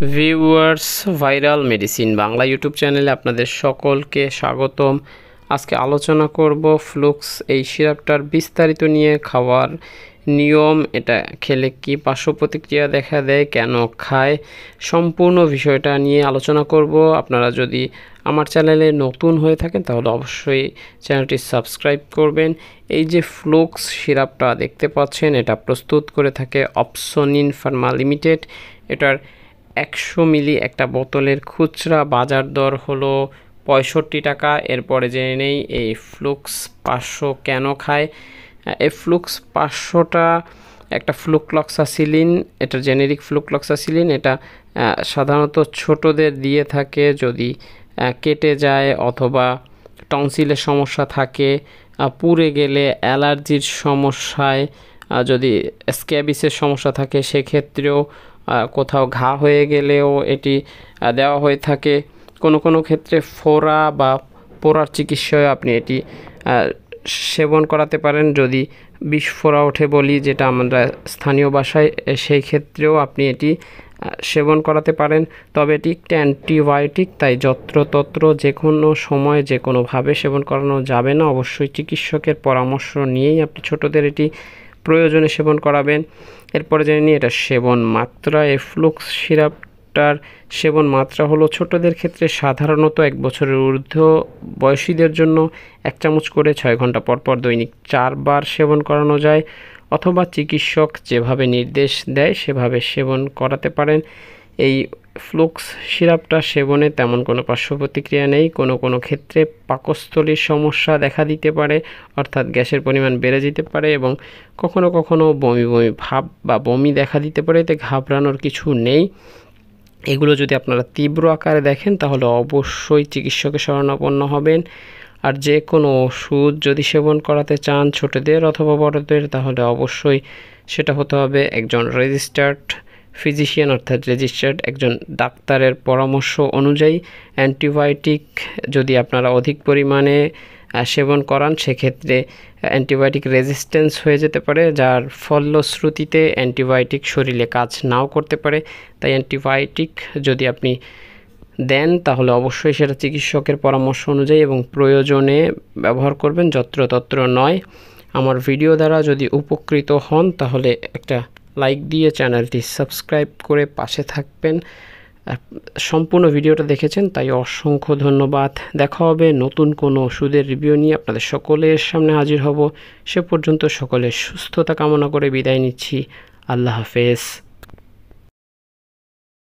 Viewers, viral medicine Bangla YouTube চ্যানেলে আপনাদের সকলকে স্বাগতম। আজকে আলোচনা করব ফ্লুক্স এই সিরাপটার বিস্তারিত নিয়ে, খাওয়ার নিয়ম, এটা খেলে কি পার্শ্ব প্রতিক্রিয়া দেখা দেয়, কেন খায়, সম্পূর্ণ বিষয়টা নিয়ে আলোচনা করব। আপনারা যদি আমার চ্যানেলে নতুন হয়ে থাকেন তাহলে অবশ্যই চ্যানেলটি সাবস্ক্রাইব করবেন। এই যে ফ্লুক্স সিরাপটা দেখতে পাচ্ছেন, এটা প্রস্তুত করে থাকে অপসনিন ফার্মা লিমিটেড। এটার 100 মিলি একটা বোতলের খুচরা বাজার দর হলো 65 টাকা। এরপরে জেনে নেই এই ফ্লুক্স 500 কেন খায়। এই ফ্লুক্স 500টা একটা ফ্লুক্লক্সাসিলিন, এটা জেনেরিক ফ্লুক্লক্সাসিলিন। এটা সাধারণত ছোটদের দিয়ে থাকে যদি কেটে যায় অথবা টনসিলের সমস্যা থাকে, পুড়ে গেলে, অ্যালার্জির সমস্যায়, যদি স্ক্যাবিসের সমস্যা থাকে সেক্ষেত্রেও, কোথাও ঘা হয়ে গেলেও এটি দেওয়া হয়ে থাকে। কোনো ক্ষেত্রে ফোড়া বা পোড়ার চিকিৎসায় আপনি এটি সেবন করাতে পারেন। যদি বিস্ফোরা ওঠে বলি, যেটা আমরা স্থানীয় ভাষায়, সেই ক্ষেত্রেও আপনি এটি সেবন করাতে পারেন। তবে এটি একটি অ্যান্টিবায়োটিক, তাই যত্রতত্র যে কোনো সময় যে কোনোভাবে সেবন করানো যাবে না। অবশ্যই চিকিৎসকের পরামর্শ নিয়েই আপনি ছোটদের এটি প্রয়োজনে সেবন করাবেন। এরপরে জেনে নিই এটা সেবন মাত্রা। এই ফ্লুক্স সিরাপটার সেবন মাত্রা হলো ছোটদের ক্ষেত্রে সাধারণত 1 বছরের ঊর্ধ্ব বয়সীদের জন্য 1 চামচ করে 6 ঘন্টা পরপর দৈনিক 4 বার সেবন করানো যায়, অথবা চিকিৎসক যেভাবে নির্দেশ দেয় সেভাবে সেবন করাতে পারেন। এই ফ্লুক্স সিরাপটা সেবনে তেমন কোনো পার্শ্ব প্রতিক্রিয়া নেই। কোনো ক্ষেত্রে পাকস্থলীর সমস্যা দেখা দিতে পারে, অর্থাৎ গ্যাসের পরিমাণ বেড়ে যেতে পারে, এবং কখনো বমি ভাব বা বমি দেখা দিতে পারে। এতে ঘাবড়ানোর কিছু নেই। এগুলো যদি আপনারা তীব্র আকারে দেখেন তাহলে অবশ্যই চিকিৎসকের শরণাপন্ন হবেন। আর যে কোনো ওষুধ যদি সেবন করাতে চান ছোটদের অথবা বড়দের, তাহলে অবশ্যই সেটা হতে হবে একজন রেজিস্টার্ড ফিজিশিয়ান, অর্থাৎ রেজিস্টার্ড একজন ডাক্তারের পরামর্শ অনুযায়ী। অ্যান্টিবায়োটিক যদি আপনারা অধিক পরিমাণে সেবন করান সেক্ষেত্রে অ্যান্টিবায়োটিক রেজিস্ট্যান্স হয়ে যেতে পারে, যার ফলশ্রুতিতে অ্যান্টিবায়োটিক শরীরে কাজ নাও করতে পারে। তাই অ্যান্টিবায়োটিক যদি আপনি দেন তাহলে অবশ্যই সেটা চিকিৎসকের পরামর্শ অনুযায়ী এবং প্রয়োজনে ব্যবহার করবেন, যত্রতত্র নয়। আমার ভিডিও দ্বারা যদি উপকৃত হন তাহলে একটা লাইক দিয়ে চ্যানেলটি সাবস্ক্রাইব করে পাশে থাকবেন। সম্পূর্ণ ভিডিওটা দেখেছেন তাই অসংখ্য ধন্যবাদ। দেখা হবে নতুন কোনো ওষুধের রিভিউ নিয়ে, আপনাদের সকলের সামনে হাজির হব। সে পর্যন্ত সকলের সুস্থতা কামনা করে বিদায় নিচ্ছি। আল্লাহ হাফেজ।